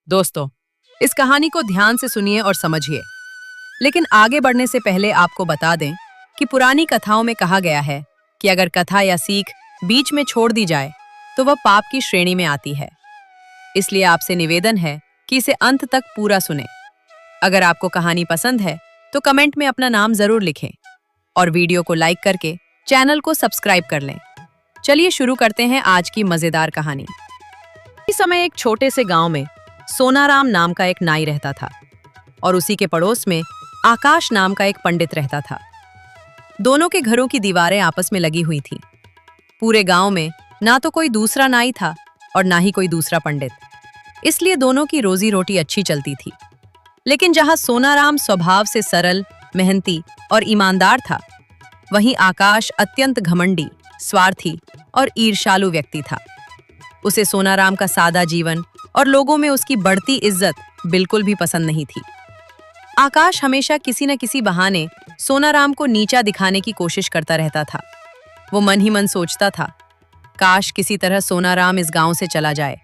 दोस्तों, इस कहानी को ध्यान से सुनिए और समझिए। लेकिन आगे बढ़ने से पहले आपको बता दें कि पुरानी कथाओं में कहा गया है कि अगर कथा या सीख बीच में छोड़ दी जाए तो वह पाप की श्रेणी में आती है। इसलिए आपसे निवेदन है कि इसे अंत तक पूरा सुनें। अगर आपको कहानी पसंद है तो कमेंट में अपना नाम जरूर लिखें और वीडियो को लाइक करके चैनल को सब्सक्राइब कर लें। चलिए शुरू करते हैं आज की मजेदार कहानी। इस समय एक छोटे से गांव में सोनाराम नाम का एक नाई रहता था और उसी के पड़ोस में आकाश नाम का एक पंडित रहता था। दोनों के घरों की दीवारें आपस में लगी हुई थीं। पूरे गांव में ना तो कोई दूसरा नाई था और ना ही कोई दूसरा पंडित, इसलिए दोनों की रोजी रोटी अच्छी चलती थी। लेकिन जहां सोनाराम स्वभाव से सरल, मेहनती और ईमानदार था, वहीं आकाश अत्यंत घमंडी, स्वार्थी और ईर्ष्यालु व्यक्ति था। उसे सोनाराम का सादा जीवन और लोगों में उसकी बढ़ती इज्जत बिल्कुल भी पसंद नहीं थी। आकाश हमेशा किसी न किसी बहाने सोनाराम को नीचा दिखाने की कोशिश करता रहता था। वो मन ही मन सोचता था, काश किसी तरह सोनाराम इस गांव से चला जाए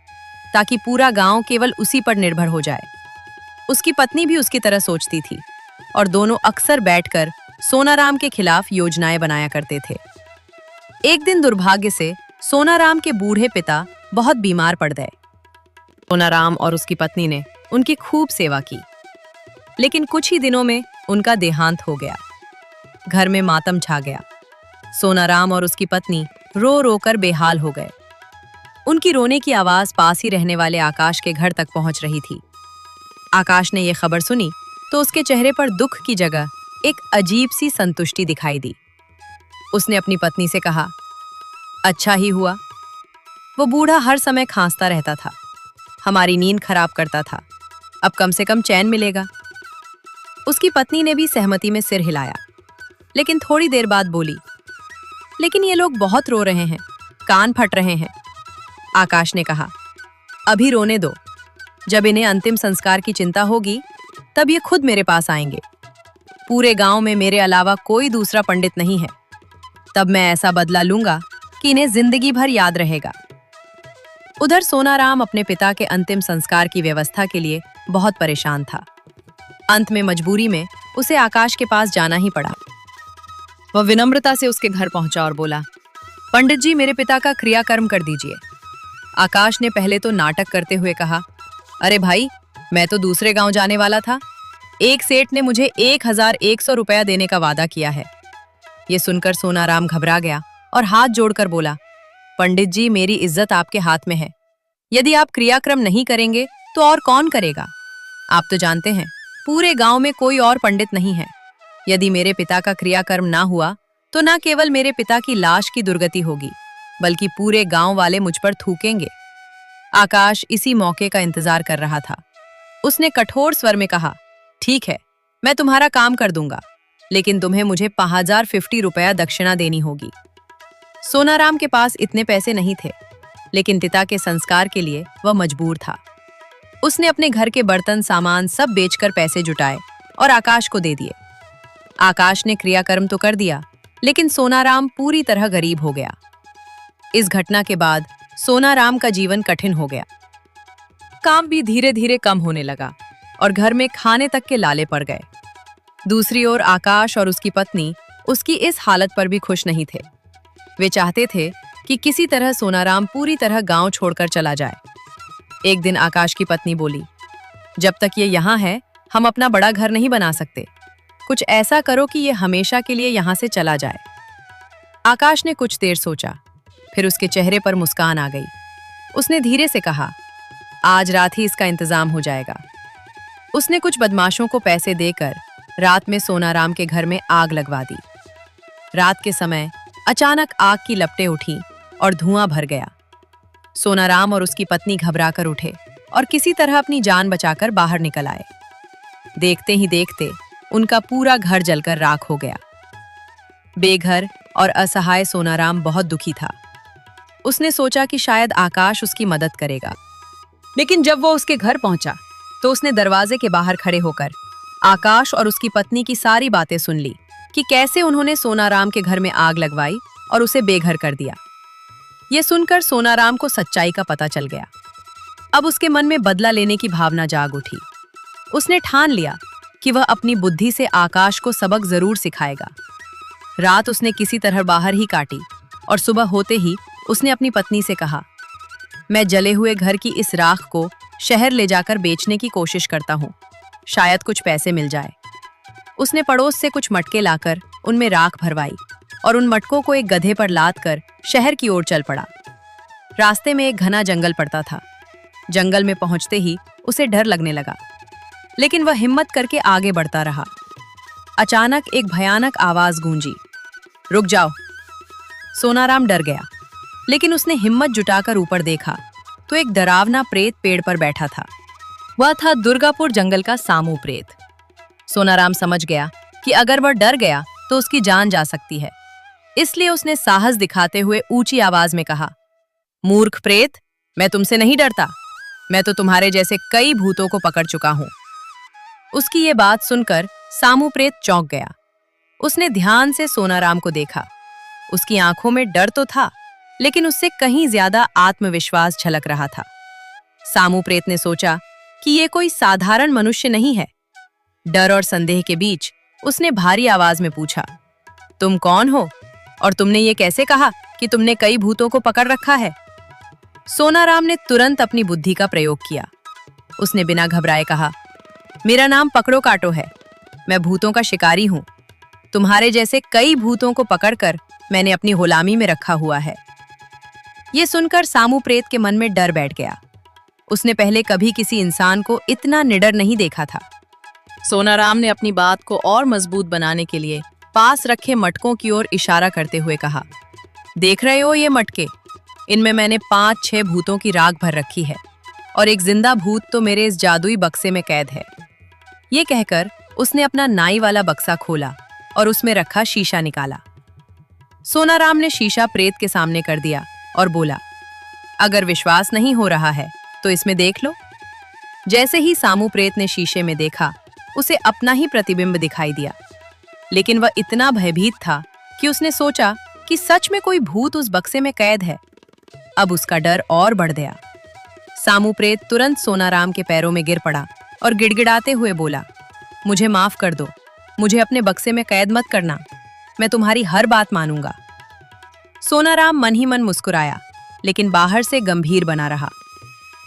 ताकि पूरा गांव केवल उसी पर निर्भर हो जाए। उसकी पत्नी भी उसकी तरह सोचती थी और दोनों अक्सर बैठकर सोनाराम के खिलाफ योजनाएं बनाया करते थे। एक दिन दुर्भाग्य से सोनाराम के बूढ़े पिता बहुत बीमार पड़ गए। सोनाराम और उसकी पत्नी ने उनकी खूब सेवा की, लेकिन कुछ ही दिनों में उनका देहांत हो गया। घर में मातम छा गया। सोनाराम और उसकी पत्नी रो रो कर बेहाल हो गए। उनकी रोने की आवाज पास ही रहने वाले आकाश के घर तक पहुंच रही थी। आकाश ने यह खबर सुनी तो उसके चेहरे पर दुख की जगह एक अजीब सी संतुष्टि दिखाई दी। उसने अपनी पत्नी से कहा, अच्छा ही हुआ, वो बूढ़ा हर समय खांसता रहता था, हमारी नींद खराब करता था, अब कम से कम चैन मिलेगा। उसकी पत्नी ने भी सहमति में सिर हिलाया, लेकिन थोड़ी देर बाद बोली, लेकिन ये लोग बहुत रो रहे हैं, कान फट रहे हैं। आकाश ने कहा, अभी रोने दो, जब इन्हें अंतिम संस्कार की चिंता होगी तब ये खुद मेरे पास आएंगे। पूरे गांव में मेरे अलावा कोई दूसरा पंडित नहीं है, तब मैं ऐसा बदला लूंगा कि इन्हें जिंदगी भर याद रहेगा। उधर सोनाराम अपने पिता के अंतिम संस्कार की व्यवस्था के लिए बहुत परेशान था। अंत में मजबूरी में उसे आकाश के पास जाना ही पड़ा। वह विनम्रता से उसके घर पहुंचा और बोला, पंडित जी, मेरे पिता का क्रियाकर्म कर दीजिए। आकाश ने पहले तो नाटक करते हुए कहा, अरे भाई, मैं तो दूसरे गांव जाने वाला था। एक सेठ ने मुझे 1100 रुपया देने का वादा किया है। ये सुनकर सोनाराम घबरा गया और हाथ जोड़कर बोला, पंडित जी, मेरी इज्जत आपके हाथ में है। यदि आप क्रियाक्रम नहीं करेंगे तो और कौन करेगा? आप तो जानते हैं पूरे गांव में कोई और पंडित नहीं है। यदि मेरे पिता का क्रियाकर्म ना हुआ तो न केवल मेरे पिता की लाश की दुर्गति होगी, बल्कि पूरे गांव वाले मुझ पर थूकेंगे। आकाश इसी मौके का इंतजार कर रहा था। उसने कठोर स्वर में कहा, ठीक है, मैं तुम्हारा काम कर दूंगा, लेकिन तुम्हें मुझे 5050 रुपया दक्षिणा देनी होगी। सोनाराम के पास इतने पैसे नहीं थे, लेकिन पिता के संस्कार के लिए वह मजबूर था। उसने अपने घर के बर्तन सामान सब बेचकर पैसे जुटाए और आकाश को दे दिए। आकाश ने क्रियाकर्म तो कर दिया, लेकिन सोनाराम पूरी तरह गरीब हो गया। इस घटना के बाद सोनाराम का जीवन कठिन हो गया। काम भी धीरे धीरे कम होने लगा और घर में खाने तक के लाले पड़ गए। दूसरी ओर आकाश और उसकी पत्नी उसकी इस हालत पर भी खुश नहीं थे। वे चाहते थे कि किसी तरह सोनाराम पूरी तरह गांव छोड़कर चला जाए। एक दिन आकाश की पत्नी बोली, जब तक ये यहाँ है हम अपना बड़ा घर नहीं बना सकते। कुछ ऐसा करो कि ये हमेशा के लिए यहाँ से चला जाए। आकाश ने कुछ देर सोचा, फिर उसके चेहरे पर मुस्कान आ गई। उसने धीरे से कहा, आज रात ही इसका इंतजाम हो जाएगा। उसने कुछ बदमाशों को पैसे देकर रात में सोनाराम के घर में आग लगवा दी। रात के समय अचानक आग की लपटें उठी और धुआं भर गया। सोनाराम और उसकी पत्नी घबराकर उठे और किसी तरह अपनी जान बचाकर बाहर निकल आए। देखते ही देखते उनका पूरा घर जलकर राख हो गया। बेघर और असहाय सोनाराम बहुत दुखी था। उसने सोचा कि शायद आकाश उसकी मदद करेगा, लेकिन जब वो उसके घर पहुंचा तो उसने दरवाजे के बाहर खड़े होकर आकाश और उसकी पत्नी की सारी बातें सुन ली कि कैसे उन्होंने सोनाराम के घर में आग लगवाई और उसे बेघर कर दिया। ये सुनकर सोनाराम को सच्चाई का पता चल गया। अब उसके मन में बदला लेने की भावना जाग उठी। उसने ठान लिया कि वह अपनी बुद्धि से आकाश को सबक जरूर सिखाएगा। रात उसने किसी तरह बाहर ही काटी और सुबह होते ही उसने अपनी पत्नी से कहा, मैं जले हुए घर की इस राख को शहर ले जाकर बेचने की कोशिश करता हूँ, शायद कुछ पैसे मिल जाए। उसने पड़ोस से कुछ मटके लाकर उनमें राख भरवाई और उन मटकों को एक गधे पर लाद कर शहर की ओर चल पड़ा। रास्ते में एक घना जंगल पड़ता था। जंगल में पहुंचते ही उसे डर लगने लगा, लेकिन वह हिम्मत करके आगे बढ़ता रहा। अचानक एक भयानक आवाज गूंजी, रुक जाओ। सोनाराम डर गया, लेकिन उसने हिम्मत जुटाकर ऊपर देखा तो एक डरावना प्रेत पेड़ पर बैठा था। वह था दुर्गापुर जंगल का सामू प्रेत। सोनाराम समझ गया कि अगर वह डर गया तो उसकी जान जा सकती है, इसलिए उसने साहस दिखाते हुए ऊंची आवाज में कहा, मूर्ख प्रेत, मैं तुमसे नहीं डरता। मैं तो तुम्हारे जैसे कई भूतों को पकड़ चुका हूं। उसकी ये बात सुनकर सामू प्रेत चौंक गया। उसने ध्यान से सोनाराम को देखा। उसकी आंखों में डर तो था, लेकिन उससे कहीं ज्यादा आत्मविश्वास झलक रहा था। सामू प्रेत ने सोचा कि ये कोई साधारण मनुष्य नहीं है। डर और संदेह के बीच उसने भारी आवाज में पूछा, तुम कौन हो और तुमने ये कैसे कहा कि तुमने कई भूतों को पकड़ रखा है? सोनाराम ने तुरंत अपनी बुद्धि का प्रयोग किया। उसने बिना घबराए कहा, मेरा नाम पकड़ो काटो है। मैं भूतों का शिकारी हूं। तुम्हारे जैसे कई भूतों को पकड़कर मैंने अपनी गुलामी में रखा हुआ है। ये सुनकर सामू प्रेत के मन में डर बैठ गया। उसने पहले कभी किसी इंसान को इतना निडर नहीं देखा था। सोनाराम ने अपनी बात को और मजबूत बनाने के लिए पास रखे मटकों की ओर इशारा करते हुए कहा, देख रहे हो ये मटके? इनमें मैंने 5-6 भूतों की राख भर रखी है और एक जिंदा भूत तो मेरे इस जादुई बक्से में कैद है। ये कहकर उसने अपना नाई वाला बक्सा खोला और उसमें रखा शीशा निकाला। सोनाराम ने शीशा प्रेत के सामने कर दिया और बोला, अगर विश्वास नहीं हो रहा है तो इसमें देख लो। जैसे ही सामू प्रेत ने शीशे में देखा, उसे अपना ही प्रतिबिंब दिखाई दिया, लेकिन वह इतना भयभीत था कि उसने सोचा कि सच में कोई भूत उस बक्से में कैद है। अब उसका डर और बढ़ गया। सामू प्रेत तुरंत सोनाराम के पैरों में गिर पड़ा और गिड़गिड़ाते हुए बोला, मुझे माफ कर दो, मुझे अपने बक्से में कैद मत करना, मैं तुम्हारी हर बात मानूंगा। सोनाराम मन ही मन मुस्कुराया, लेकिन बाहर से गंभीर बना रहा।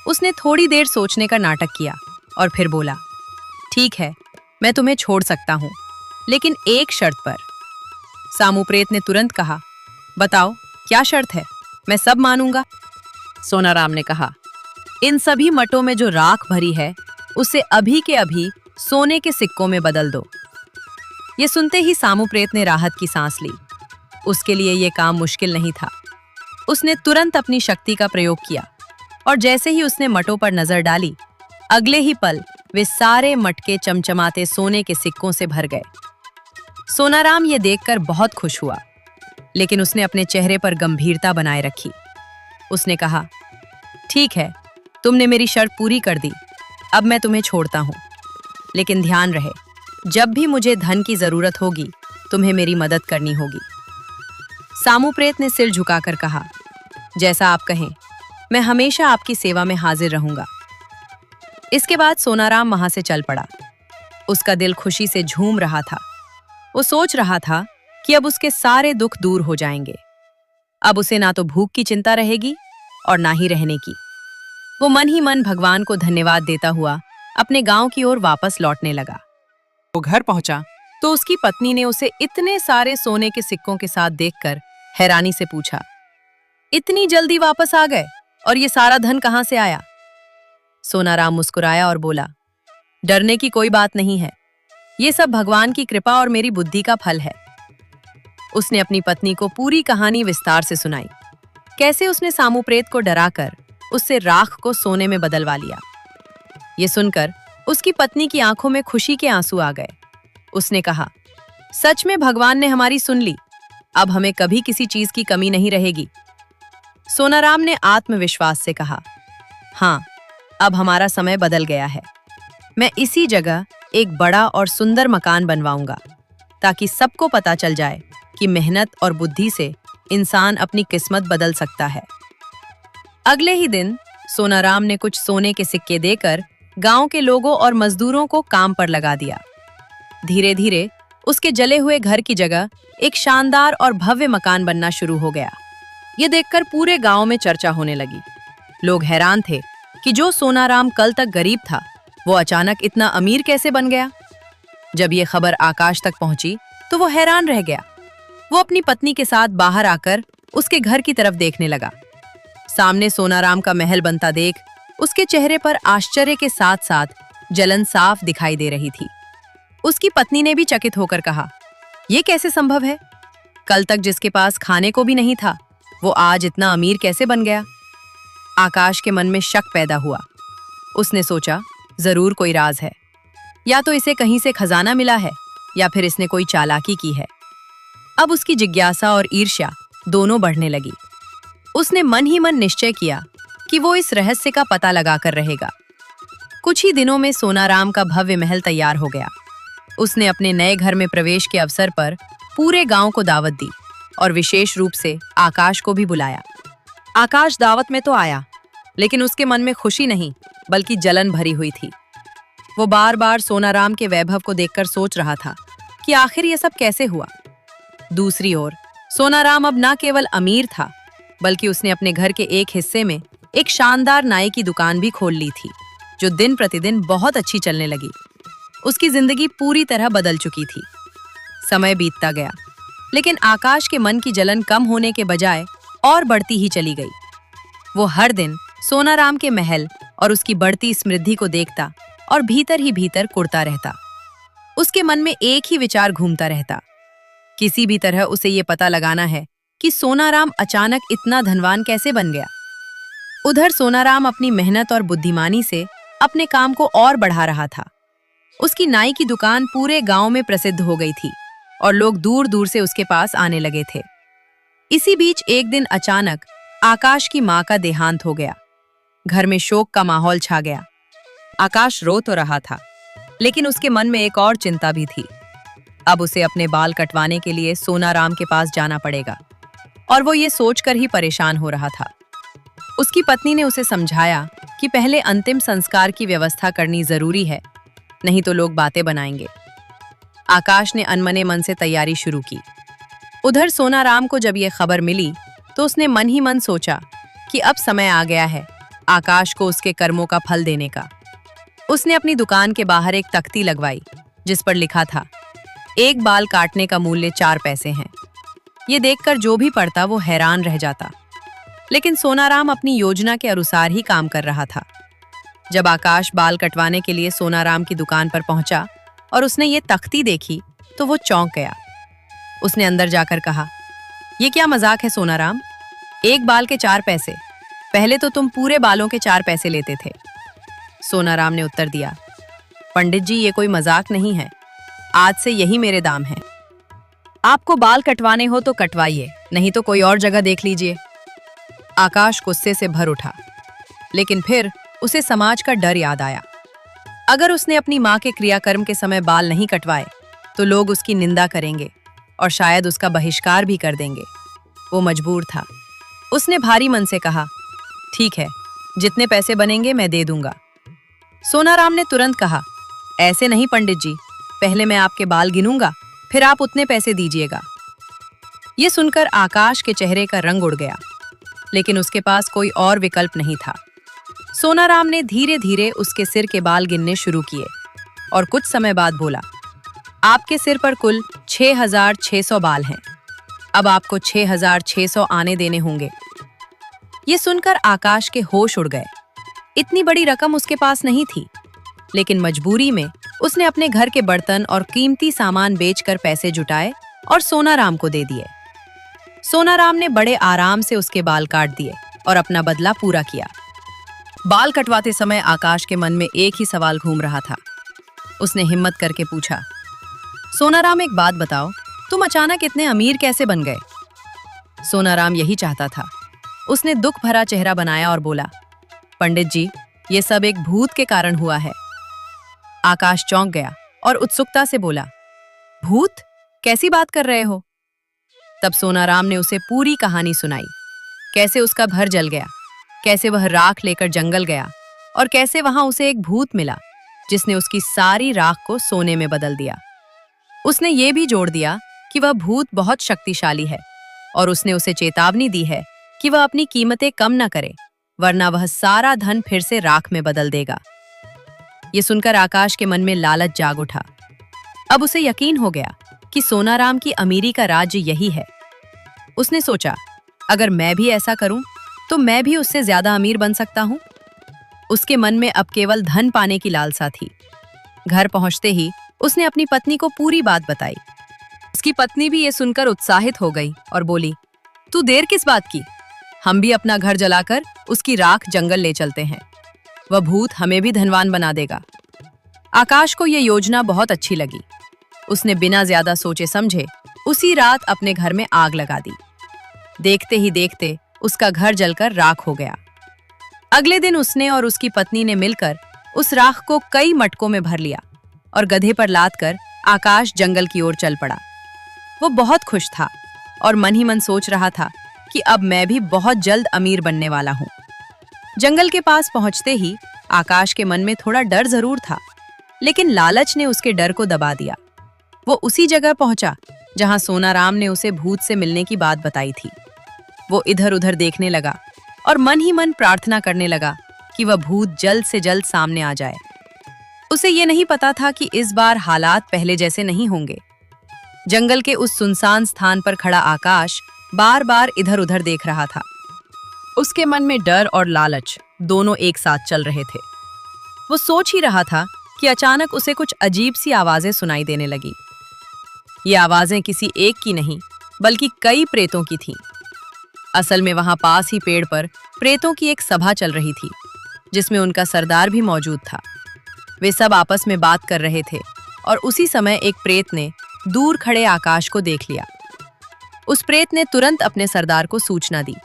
उसने थोड़ी देर सोचने का नाटक किया और फिर बोला, ठीक है, मैं तुम्हें छोड़ सकता हूं, लेकिन एक शर्त पर। सामू प्रेत ने तुरंत कहा, बताओ क्या शर्त है, मैं सब मानूंगा। सोनाराम ने कहा, इन सभी मटों में जो राख भरी है उसे अभी के अभी सोने के सिक्कों में बदल दो। ये सुनते ही सामू प्रेत ने राहत की सांस ली। उसके लिए ये काम मुश्किल नहीं था। उसने तुरंत अपनी शक्ति का प्रयोग किया और जैसे ही उसने मटों पर नजर डाली, अगले ही पल वे सारे मटके चमचमाते सोने के सिक्कों से भर गए। सोनाराम ये देखकर बहुत खुश हुआ, लेकिन उसने अपने चेहरे पर गंभीरता बनाए रखी। उसने कहा, ठीक है, तुमने मेरी शर्त पूरी कर दी, अब मैं तुम्हें छोड़ता हूं, लेकिन ध्यान रहे, जब भी मुझे धन की जरूरत होगी तुम्हें मेरी मदद करनी होगी। सामू प्रेत ने सिर झुकाकर कहा, जैसा आप कहें, मैं हमेशा आपकी सेवा में हाजिर रहूंगा। इसके बाद सोनाराम वहां से चल पड़ा। उसका दिल खुशी से झूम रहा था। वो सोच रहा था कि अब उसके सारे दुख दूर हो जाएंगे। अब उसे ना तो भूख की चिंता रहेगी और ना ही रहने की। वो मन ही मन भगवान को धन्यवाद देता हुआ अपने गांव की ओर वापस लौटने लगा। वो घर पहुंचा तो उसकी पत्नी ने उसे इतने सारे सोने के सिक्कों के साथ देखकर हैरानी से पूछा, इतनी जल्दी वापस आ गए और ये सारा धन कहां से आया? सोनाराम मुस्कुराया और बोला, डरने की कोई बात नहीं है, ये सब भगवान की कृपा और मेरी बुद्धि का फल है। उसने अपनी पत्नी को पूरी कहानी विस्तार से सुनाई, कैसे उसने सामू प्रेत को डराकर उससे राख को सोने में बदलवा लिया। ये सुनकर उसकी पत्नी की आंखों में खुशी के आंसू आ गए। उसने कहा, सच में भगवान ने हमारी सुन ली, अब हमें कभी किसी चीज की कमी नहीं रहेगी। सोनाराम ने आत्मविश्वास से कहा, हाँ, अब हमारा समय बदल गया है। मैं इसी जगह एक बड़ा और सुंदर मकान बनवाऊंगा, ताकि सबको पता चल जाए कि मेहनत और बुद्धि से इंसान अपनी किस्मत बदल सकता है। अगले ही दिन सोनाराम ने कुछ सोने के सिक्के देकर गांव के लोगों और मजदूरों को काम पर लगा दिया। धीरे धीरे उसके जले हुए घर की जगह एक शानदार और भव्य मकान बनना शुरू हो गया। ये देखकर पूरे गांव में चर्चा होने लगी। लोग हैरान थे कि जो सोनाराम कल तक गरीब था, वो अचानक इतना अमीर कैसे बन गया। जब ये खबर आकाश तक पहुंची तो वो हैरान रह गया। वो अपनी पत्नी के साथ बाहर आकर उसके घर की तरफ देखने लगा। सामने सोनाराम का महल बनता देख उसके चेहरे पर आश्चर्य के साथ साथ जलन साफ दिखाई दे रही थी। उसकी पत्नी ने भी चकित होकर कहा, यह कैसे संभव है? कल तक जिसके पास खाने को भी नहीं था, वो आज इतना अमीर कैसे बन गया? आकाश के मन में शक पैदा हुआ। उसने सोचा, जरूर कोई राज है, या तो इसे कहीं से खजाना मिला है या फिर इसने कोई चालाकी की है। अब उसकी जिज्ञासा और ईर्ष्या दोनों बढ़ने लगी। उसने मन ही मन निश्चय किया कि वो इस रहस्य का पता लगाकर रहेगा। कुछ ही दिनों में सोनाराम का भव्य महल तैयार हो गया। उसने अपने नए घर में प्रवेश के अवसर पर पूरे गांव को दावत दी और विशेष रूप से आकाश को भी बुलाया। आकाश दावत में तो आया, लेकिन उसके मन में खुशी नहीं बल्कि जलन भरी हुई थी। वो बार बार सोनाराम के वैभव को देखकर सोच रहा था कि आखिर ये सब कैसे हुआ। दूसरी ओर सोनाराम अब न केवल अमीर था, बल्कि उसने अपने घर के एक हिस्से में एक शानदार नाई की दुकान भी खोल ली थी, जो दिन प्रतिदिन बहुत अच्छी चलने लगी। उसकी जिंदगी पूरी तरह बदल चुकी थी। समय बीतता गया, लेकिन आकाश के मन की जलन कम होने के बजाय और बढ़ती ही चली गई। वो हर दिन सोनाराम के महल और उसकी बढ़ती समृद्धि को देखता और भीतर ही भीतर कुढ़ता रहता। उसके मन में एक ही विचार घूमता रहता, किसी भी तरह उसे ये पता लगाना है कि सोनाराम अचानक इतना धनवान कैसे बन गया। उधर सोनाराम अपनी मेहनत और बुद्धिमानी से अपने काम को और बढ़ा रहा था। उसकी नाई की दुकान पूरे गांव में प्रसिद्ध हो गई थी और लोग दूर दूर से उसके पास आने लगे थे। इसी बीच एक दिन अचानक आकाश की मां का देहांत हो गया। घर में शोक का माहौल छा गया। आकाश रो तो रहा था, लेकिन उसके मन में एक और चिंता भी थी। अब उसे अपने बाल कटवाने के लिए सोनाराम के पास जाना पड़ेगा, और वो ये सोचकर ही परेशान हो रहा था। उसकी पत्नी ने उसे समझाया कि पहले अंतिम संस्कार की व्यवस्था करनी जरूरी है, नहीं तो लोग बातें बनाएंगे। आकाश ने अनमने मन से तैयारी शुरू की। उधर सोनाराम को जब यह खबर मिली तो उसने मन ही मन सोचा कि अब समय आ गया है आकाश को उसके कर्मों का फल देने का। उसने अपनी दुकान के बाहर एक तख्ती लगवाई, जिस पर लिखा था, एक बाल काटने का मूल्य 4 पैसे हैं। ये देखकर जो भी पढ़ता वो हैरान रह जाता। लेकिन सोनाराम अपनी योजना के अनुसार ही काम कर रहा था। जब आकाश बाल कटवाने के लिए सोनाराम की दुकान पर पहुंचा और उसने ये तख्ती देखी तो वो चौंक गया। उसने अंदर जाकर कहा, ये क्या मजाक है सोनाराम? एक बाल के 4 पैसे? पहले तो तुम पूरे बालों के 4 पैसे लेते थे। सोनाराम ने उत्तर दिया, पंडित जी, ये कोई मजाक नहीं है। आज से यही मेरे दाम हैं। आपको बाल कटवाने हो तो कटवाइए, नहीं तो कोई और जगह देख लीजिए। आकाश गुस्से से भर उठा, लेकिन फिर उसे समाज का डर याद आया। अगर उसने अपनी मां के क्रियाकर्म के समय बाल नहीं कटवाए तो लोग उसकी निंदा करेंगे और शायद उसका बहिष्कार भी कर देंगे। वो मजबूर था। उसने भारी मन से कहा, ठीक है, जितने पैसे बनेंगे मैं दे दूंगा। सोनाराम ने तुरंत कहा, ऐसे नहीं पंडित जी, पहले मैं आपके बाल गिनूंगा, फिर आप उतने पैसे दीजिएगा। ये सुनकर आकाश के चेहरे का रंग उड़ गया, लेकिन उसके पास कोई और विकल्प नहीं था। सोनाराम ने धीरे धीरे उसके सिर के बाल गिनने शुरू किए और कुछ समय बाद बोला, आपके सिर पर कुल 6,600 बाल हैं। अब आपको 6,600 आने देने होंगे। ये सुनकर आकाश के होश उड़ गए। इतनी बड़ी रकम उसके पास नहीं थी, लेकिन मजबूरी में उसने अपने घर के बर्तन और कीमती सामान बेचकर पैसे जुटाए और सोनाराम को दे दिए। सोनाराम ने बड़े आराम से उसके बाल काट दिए और अपना बदला पूरा किया। बाल कटवाते समय आकाश के मन में एक ही सवाल घूम रहा था। उसने हिम्मत करके पूछा, सोनाराम, एक बात बताओ, तुम अचानक इतने अमीर कैसे बन गए? सोनाराम यही चाहता था। उसने दुख भरा चेहरा बनाया और बोला, पंडित जी, ये सब एक भूत के कारण हुआ है। आकाश चौंक गया और उत्सुकता से बोला, भूत? कैसी बात कर रहे हो? तब सोनाराम ने उसे पूरी कहानी सुनाई। कैसे उसका घर जल गया, कैसे वह राख लेकर जंगल गया और कैसे वहां उसे एक भूत मिला जिसने उसकी सारी राख को सोने में बदल दिया। उसने ये भी जोड़ दिया कि वह भूत बहुत शक्तिशाली है और उसने उसे चेतावनी दी है कि वह अपनी कीमतें कम न करे, वरना वह सारा धन फिर से राख में बदल देगा। ये सुनकर आकाश के मन में लालच जाग उठा। अब उसे यकीन हो गया कि सोनाराम की अमीरी का राज्य यही है। उसने सोचा, अगर मैं भी ऐसा करूं तो मैं भी उससे ज्यादा अमीर बन सकता हूं। उसके मन में अब केवल धन पाने की लालसा थी। घर पहुंचते ही उसने अपनी पत्नी को पूरी बात बताई। उसकी पत्नी भी ये सुनकर उत्साहित हो गई और बोली, तू देर किस बात की? हम भी अपना घर जलाकर उसकी राख जंगल ले चलते हैं। वह भूत हमें भी धनवान बना देगा। आकाश को यह योजना बहुत अच्छी लगी। उसने बिना ज्यादा सोचे समझे उसी रात अपने घर में आग लगा दी। देखते ही देखते उसका घर जलकर राख हो गया। अगले दिन उसने और उसकी पत्नी ने मिलकर उस राख को कई मटकों में भर लिया और गधे पर लाद कर आकाश जंगल की ओर चल पड़ा। वो बहुत खुश था और मन ही मन सोच रहा था कि अब मैं भी बहुत जल्द अमीर बनने वाला हूँ। जंगल के पास पहुंचते ही आकाश के मन में थोड़ा डर जरूर था, लेकिन लालच ने उसके डर को दबा दिया। वो उसी जगह पहुंचा जहां सोनाराम ने उसे भूत से मिलने की बात बताई थी। वो इधर उधर देखने लगा और मन ही मन प्रार्थना करने लगा कि वह भूत जल्द से जल्द सामने आ जाए। उसे ये नहीं पता था कि इस बार हालात पहले जैसे नहीं होंगे। जंगल के उस सुनसान स्थान पर खड़ा आकाश बार बार इधर उधर देख रहा था। उसके मन में डर और लालच दोनों एक साथ चल रहे थे। वो सोच ही रहा था कि अचानक उसे कुछ अजीब सी आवाजें सुनाई देने लगी। ये आवाजें किसी एक की नहीं बल्कि कई प्रेतों की थीं। असल में वहां पास ही पेड़ पर प्रेतों की एक सभा चल रही थी, जिसमें उनका सरदार भी मौजूद था। वे सब आपस में बात कर रहे थे और उसी समय एक प्रेत ने दूर खड़े आकाश को देख लिया। उस प्रेत ने तुरंत अपने सरदार को सूचना दी,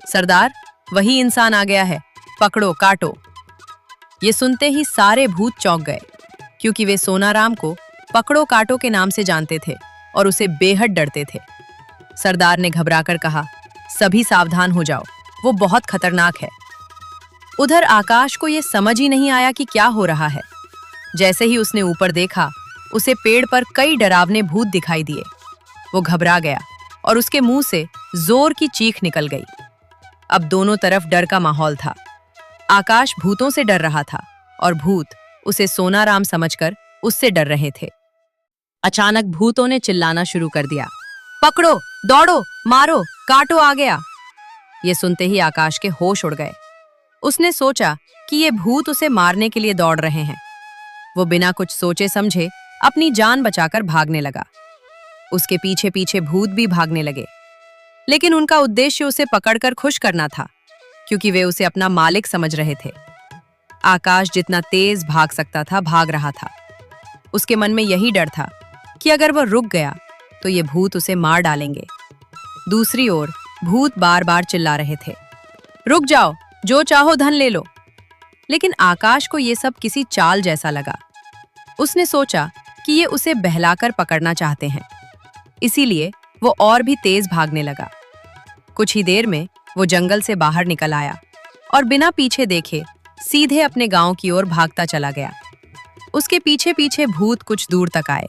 सरदार, वही इंसान आ गया है, पकड़ो काटो। ये सुनते ही सारे भूत चौंक गए, क्योंकि वे सोनाराम को पकड़ो काटो के नाम से जानते थे और उसे बेहद डरते थे। सरदार ने घबराकर कहा, सभी सावधान हो जाओ, वो बहुत खतरनाक है। उधर आकाश को ये समझ ही नहीं आया कि क्या हो रहा है। जैसे ही उसने ऊपर देखा, उसे पेड़ पर कई डरावने भूत दिखाई दिए। वो घबरा गया और उसके मुंह से जोर की चीख निकल गई। अब दोनों तरफ डर का माहौल था। आकाश भूतों से डर रहा था और भूत उसे सोनाराम समझकर उससे डर रहे थे। अचानक भूतों ने चिल्लाना शुरू कर दिया, पकड़ो, दौड़ो, मारो, काटो आ गया। ये सुनते ही आकाश के होश उड़ गए। उसने सोचा कि ये भूत उसे मारने के लिए दौड़ रहे हैं। वो बिना कुछ सोचे समझे अपनी जान बचाकर भागने लगा। उसके पीछे पीछे भूत भी भागने लगे, लेकिन उनका उद्देश्य उसे पकड़कर खुश करना था, क्योंकि वे उसे अपना मालिक समझ रहे थे। आकाश जितना तेज भाग सकता था भाग रहा था। उसके मन में यही डर था कि अगर वह रुक गया तो ये भूत उसे मार डालेंगे। दूसरी ओर भूत बार बार चिल्ला रहे थे, रुक जाओ, जो चाहो धन ले लो। लेकिन आकाश को ये सब किसी चाल जैसा लगा। उसने सोचा कि ये उसे बहलाकर पकड़ना चाहते हैं, इसीलिए वो और भी तेज भागने लगा। कुछ ही देर में वो जंगल से बाहर निकल आया और बिना पीछे देखे सीधे अपने गांव की ओर भागता चला गया। उसके पीछे पीछे भूत कुछ दूर तक आए,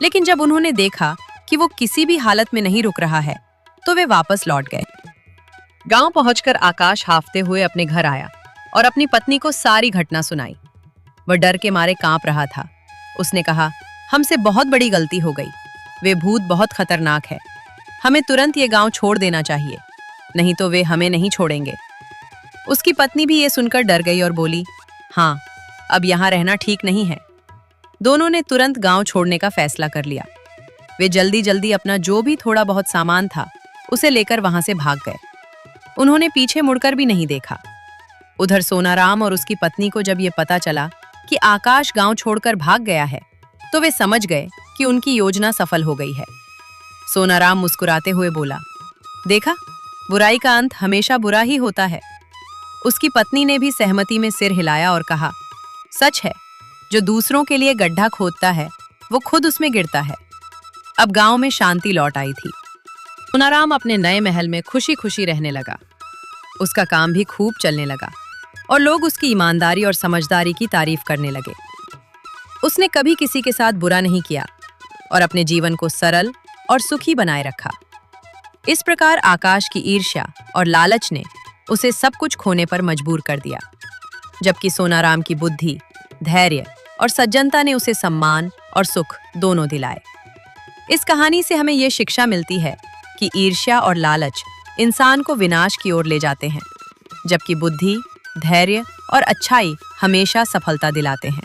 लेकिन जब उन्होंने देखा कि वो किसी भी हालत में नहीं रुक रहा है, तो वे वापस लौट गए। गांव पहुंचकर आकाश हाफते हुए अपने घर आया और अपनी पत्नी को सारी घटना सुनाई। वह डर के मारे कांप रहा था। उसने कहा, हमसे बहुत बड़ी गलती हो गई। वे भूत बहुत खतरनाक है। हमें तुरंत ये गांव छोड़ देना चाहिए, नहीं तो वे हमें नहीं छोड़ेंगे। उसकी पत्नी भी ये सुनकर डर गई और बोली, हाँ, अब यहाँ रहना ठीक नहीं है। दोनों ने तुरंत गांव छोड़ने का फैसला कर लिया। वे जल्दी जल्दी अपना जो भी थोड़ा बहुत सामान था उसे लेकर वहां से भाग गए। उन्होंने पीछे मुड़कर भी नहीं देखा। उधर सोनाराम और उसकी पत्नी को जब ये पता चला कि आकाश गांव छोड़कर भाग गया है, तो वे समझ गए कि उनकी योजना सफल हो गई है। सोनाराम मुस्कुराते हुए बोला, देखा, बुराई का अंत हमेशा बुरा ही होता है। उसकी पत्नी ने भी सहमति में सिर हिलाया और कहा, सच है, जो दूसरों के लिए गड्ढा खोदता है वो खुद उसमें गिरता है। अब गांव में शांति लौट आई थी। सोनाराम अपने नए महल में खुशी खुशी रहने लगा। उसका काम भी खूब चलने लगा और लोग उसकी ईमानदारी और समझदारी की तारीफ करने लगे। उसने कभी किसी के साथ बुरा नहीं किया और अपने जीवन को सरल और सुखी बनाए रखा। इस प्रकार आकाश की ईर्ष्या और लालच ने उसे सब कुछ खोने पर मजबूर कर दिया, जबकि सोनाराम की बुद्धि, धैर्य और सज्जनता ने उसे सम्मान और सुख दोनों दिलाए। इस कहानी से हमें यह शिक्षा मिलती है कि ईर्ष्या और लालच इंसान को विनाश की ओर ले जाते हैं, जबकि बुद्धि, धैर्य और अच्छाई हमेशा सफलता दिलाते हैं।